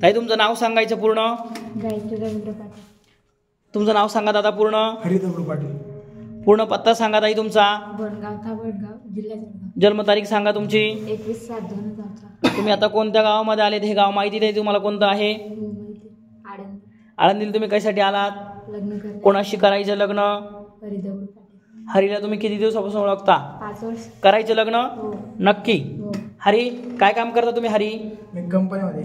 ताई तुमचं नाव सांगायचं पूर्ण. गायत्री रवींद्र पाटील. तुमचं नाव सांगा दादा पूर्ण. हरिदगडू पाटील. पूर्ण पत्ता सांगा ताई तुमचा. बनगाव थाबडगाव, जिल्हा जळगाव. जन्मतारीख सांगा तुमची. 21/7/2004. तुम्ही आता कोणत्या गावामध्ये आलेत हे गाव माहिती आहे तुम्हाला कोणतं आहे? आळंदी. आळंदीला तुम्ही कशासाठी आलात? लग्न करणे. कोणाशी करायचं लग्न? हरिदगडू पाटील. हरीला तुम्ही किती दिवसापासून ओळखता? 5 वर्ष. करायचं लग्न? हो. नक्की. हो. हरी काय काम करता तुम्ही? हरी मी कंपनीमध्ये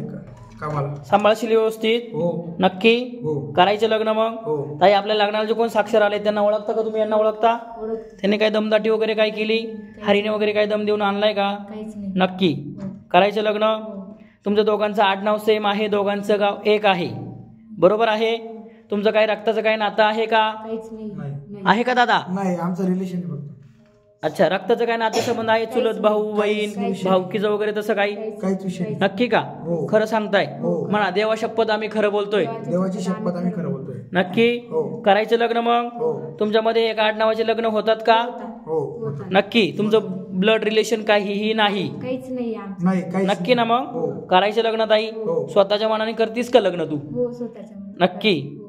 कामाला. सांभाळशील व्यवस्थित? हो. नक्की. हो. करायचं लग्न मग? हो. ताई आपल्या लग्नाला जे कोण साक्षर आले त्यांना ओळखता का तुम्ही? यांना ओळखता? ओळखते. त्यांनी काही दमदाटी वगैरे काय केली? हरीने वगैरे काही दम देऊन आणलाय का? काहीच नाही. नक्की. हो. करायचं लग्न? हो. तुमच्या दोघांचं आडनाव सेम आहे, दोघांचं गाव एक आहे, बरोबर आहे? तुमचं काही रक्ताचं काही नातं आहे का? काहीच नाही. नाही. नाही. आहे का दादा? नाही, आमचं रिलेशन आहे फक्त. अच्छा, रक्ताचं काय नातेसंबंध आहे? चुलत भाऊ बहीण भाऊकीचं वगैरे तसं काही? काहीच विषय नाही. नक्की का? हो. खरं सांगताय? हो. म्हणा देवा शपथ आम्ही खरं बोलतोय. देवाची शपथ आम्ही खरं बोलतोय. नक्की. हो. करायचं लग्न मग? हो. तुमच्यामध्ये एक आडनावाचे लग्न होतात का? हो. होता. नक्की. तुमचं ब्लड रिलेशन काहीही नाही? काहीच नाही आमचं. नाही, काहीच नक्की ना मग? हो. करायचं लग्न ताई? हो. स्वतःच्या मनाने करतीस का लग्न तू? हो, स्वतःच्या मनात. नक्की. हो.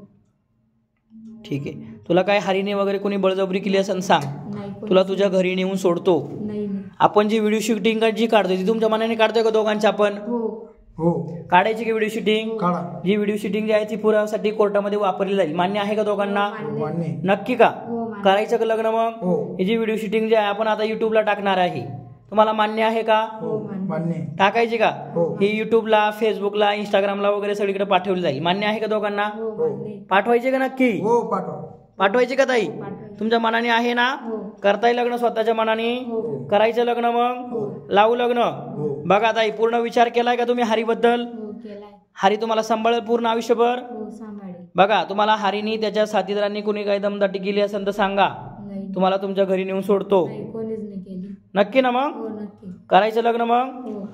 ठीक आहे. तुला काय हरीने वगैरे कोणी बळजबरी केली असेल सांग, नाही. कोणी- तुला तुझ्या घरी नेऊन सोडतो. नाही. नाही. आपण जी व्हिडिओ शूटिंग जी काढतोय ती तुमच्या मनाने काढतोय का दोघांची आपण? हो. हो. काढायची की व्हिडिओ शूटिंग? काढा. जी व्हिडिओ शूटिंग जी आहे ती पुराव्यासाठी कोर्टामध्ये वापरली जाईल. मान्य आहे का दोघांना? मान्य आहे. नक्की का? हो, मान्य. करायचं का लग्न मग? हो. ही जी व्हिडिओ शूटिंग जी आहे आपण आता युट्यूबला टाकणार आहे, तुम्हाला मान्य आहे का? हो. मान्य आहे. टाकायची का? हो. ही युट्यूबला, फेसबुकला, इंस्टाग्रामला वगैरे सगळीकडे पाठवली जाईल. मान्य आहे का दोघांना? हो, मान्य. पाठवायचे का नक्की? हो, पाठवा. पाठवायची का ताई? पाठवायची. तुमच्या मनाने आहे ना? हो. करताय लग्न स्वतःच्या मनाने? हो. करायचं लग्न मग? हो. लावू लग्न? हो. बघा ताई, पूर्ण विचार केलाय का तुम्ही हरीबद्दल? हो, केलाय. हरी तुम्हाला सांभाळेल पूर्ण आयुष्यभर? हो, सांभाळेल. बघा, तुम्हाला हरीनी त्याच्या साथीदारांनी कोणी काही दमदाटी केली असेल तर सांगा, नाही. तुम्हाला तुमच्या घरी नेऊन सोडतो. नाही, कोणीच नाही केली. नक्की ना मग? हो, नक्की. करायचं लग्न मग? हो.